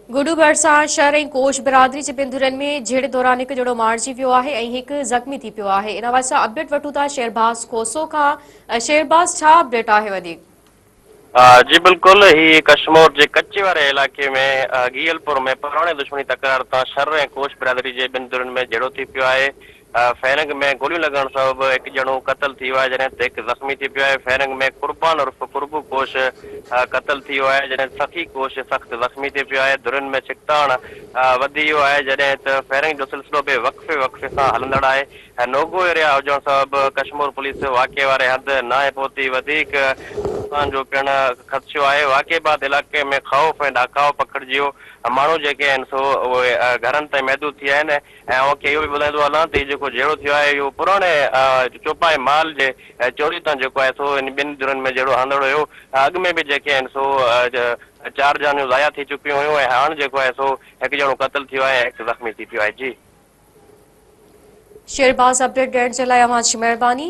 गुडू भरिसां शहर ऐं कोश बिरादरी जे पिंधुरनि में झेड़े दौरान हिकु ॼणो मारिजी वियो आहे ऐं हिकु ज़ख़्मी थी पियो आहे। इन हवाले सां अपडेट वठूं था शेरबाज़ कोसो खां। शेरबाज़, छा अपडेट आहे वधीक? जी बिल्कुल, ही कश्मीर जे कच्चे वारे इलाके में गियलपुर में पुराणे दुश्मनी तकरार तां शर ऐं कोश बिरादरी जे ॿिनि धुरनि में झेड़ो थी पियो आहे। फैरंग में गोलियूं लॻण सबबि हिकु ॼणो क़तल थी वियो आहे, जॾहिं त हिकु ज़ख़्मी थी पियो आहे। फैरंग में कुर्बान उर्फ़ कुर्बू कोश क़तल थी वियो आहे, जॾहिं सखी कोश सख़्तु ज़ख़्मी थी पियो आहे। धुरनि में छिकताण वधी वियो आहे, जॾहिं त फैरंग जो सिलसिलो बि वक़्फ़े वक़्फ़े सां हलंदड़ आहे। नोगो एरिया हुजण सबबि कश्मीर पुलिस वाक़े वारे हंधि नाहे पहुती। वधीक जो पिण ख़दशो आहे। वाक़े बाद इलाक़े में ख़ौफ़ ऐं ॾाकाओ पखिड़िजी वियो। माण्हू जेके आहिनि सो उहे घरनि ताईं महदूद थी विया आहिनि ऐं मूंखे इहो बि ॿुधाईंदो हलां त जेको झेड़ो थियो आहे इहो पुराणे चौपाई माल जे चोरी तां जेको आहे सो इन ॿिनि धुरनि में जहिड़ो हलंदड़ हुयो। अॻु में बि जेके आहिनि सो 4 जानियूं ज़ाया थी चुकियूं हुयूं ऐं हाणे जेको आहे सो हिकु ॼणो क़तल थियो आहे ऐं हिकु ज़ख़्मी थी पियो आहे। जी शेरबाज़, अपडेट ॾियण जे लाइ अव्हां जी महिरबानी।